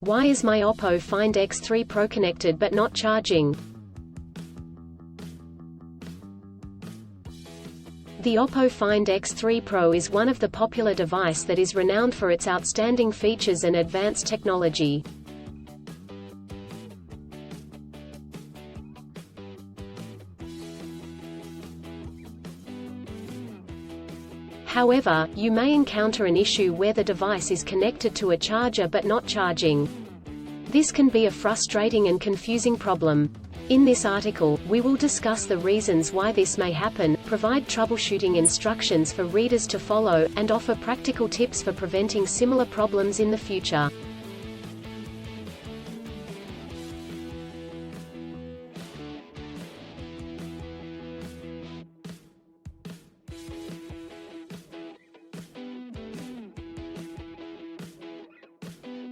Why is my Oppo Find X3 Pro connected but not charging? The Oppo Find X3 Pro is one of the popular device that is renowned for its outstanding features and advanced technology. However, you may encounter an issue where the device is connected to a charger but not charging. This can be a frustrating and confusing problem. In this article, we will discuss the reasons why this may happen, provide troubleshooting instructions for readers to follow, and offer practical tips for preventing similar problems in the future.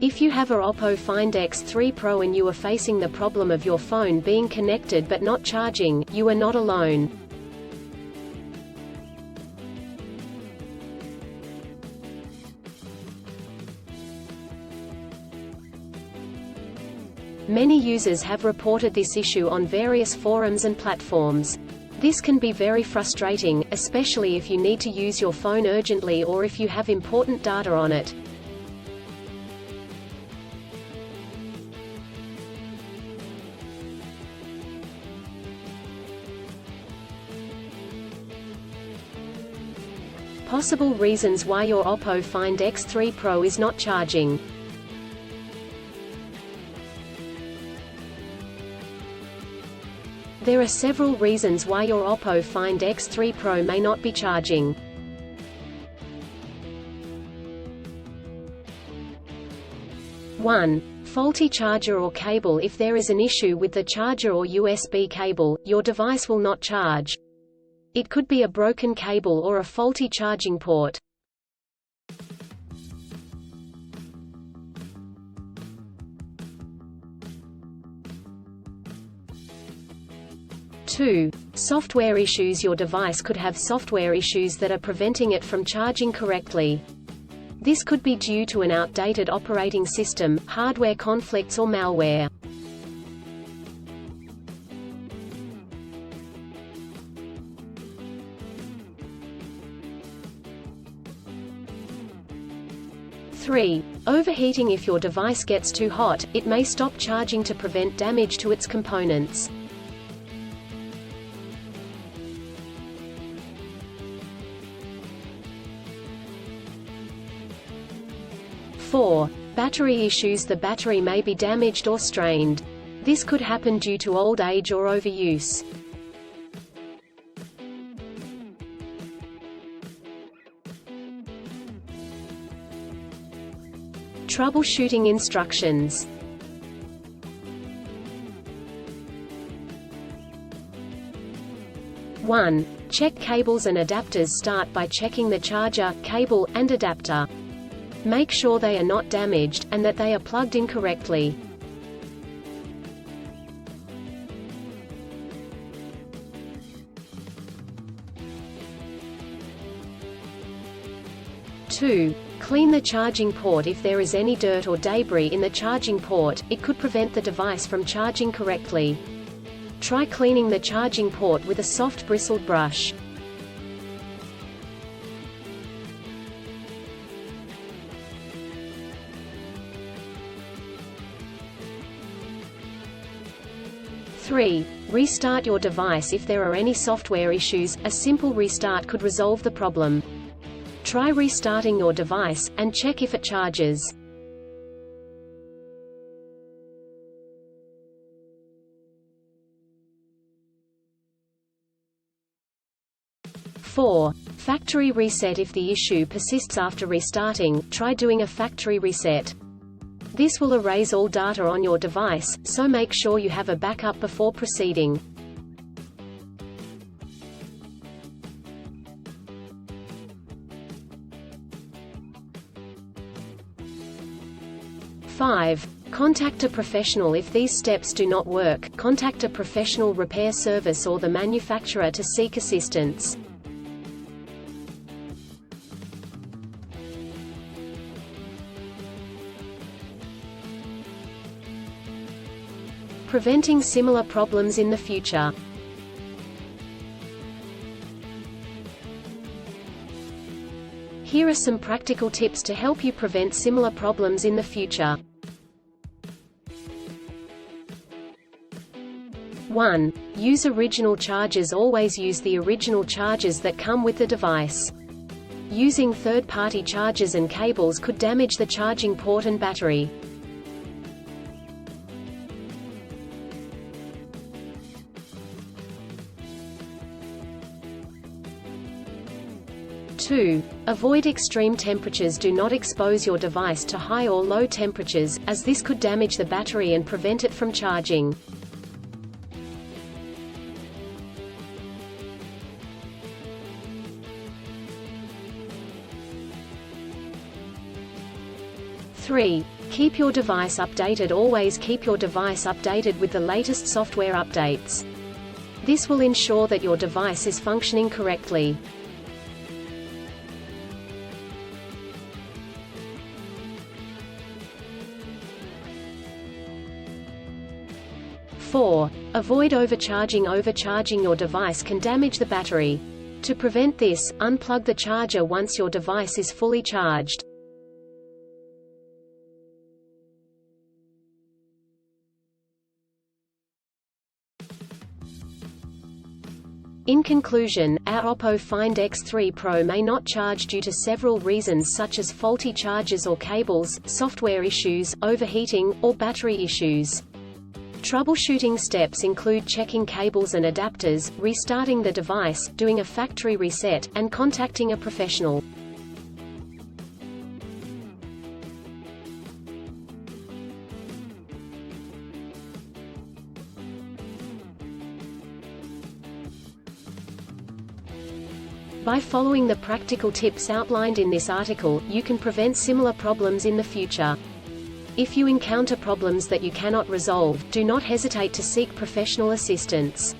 If you have a Oppo Find X3 Pro and you are facing the problem of your phone being connected but not charging, you are not alone. Many users have reported this issue on various forums and platforms. This can be very frustrating, especially if you need to use your phone urgently or if you have important data on it. Possible reasons why your Oppo Find X3 Pro is not charging. There are several reasons why your Oppo Find X3 Pro may not be charging. (1) Faulty charger or cable. If there is an issue with the charger or USB cable, your device will not charge. It could be a broken cable or a faulty charging port. (2) Software issues. Your device could have software issues that are preventing it from charging correctly. This could be due to an outdated operating system, hardware conflicts or malware. (3) Overheating. If your device gets too hot, it may stop charging to prevent damage to its components. (4) Battery issues. The battery may be damaged or strained. This could happen due to old age or overuse. Troubleshooting instructions. (1) Check cables and adapters. Start by checking the charger, cable, and adapter. Make sure they are not damaged, and that they are plugged in correctly. (2) Clean the charging port. If there is any dirt or debris in the charging port, it could prevent the device from charging correctly. Try cleaning the charging port with a soft bristled brush. (3) Restart your device. If there are any software issues, a simple restart could resolve the problem. Try restarting your device, and check if it charges. (4) Factory reset. If the issue persists after restarting, try doing a factory reset. This will erase all data on your device, so make sure you have a backup before proceeding. (5) Contact a professional. If these steps do not work, contact a professional repair service or the manufacturer to seek assistance. preventing similar problems in the future. Here are some practical tips to help you prevent similar problems in the future. 1. Use original chargers. Always use the original chargers that come with the device. Using third-party chargers and cables could damage the charging port and battery. 2. Avoid extreme temperatures. Do not expose your device to high or low temperatures, as this could damage the battery and prevent it from charging. 3. Keep your device updated. Always keep your device updated with the latest software updates. This will ensure that your device is functioning correctly. 4. Avoid overcharging. Overcharging your device can damage the battery. To prevent this, unplug the charger once your device is fully charged. In conclusion, our Oppo Find X3 Pro may not charge due to several reasons such as faulty chargers or cables, software issues, overheating, or battery issues. Troubleshooting steps include checking cables and adapters, restarting the device, doing a factory reset, and contacting a professional. By following the practical tips outlined in this article, you can prevent similar problems in the future. If you encounter problems that you cannot resolve, do not hesitate to seek professional assistance.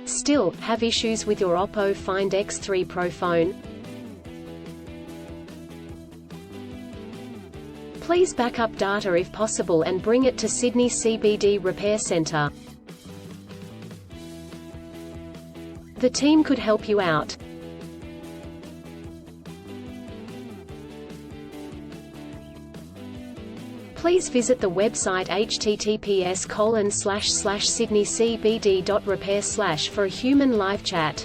Still, have issues with your Oppo Find X3 Pro phone? Please back up data if possible and bring it to Sydney CBD Repair Centre. The team could help you out. Please visit the website https://sydneycbd.repair/ for a human live chat.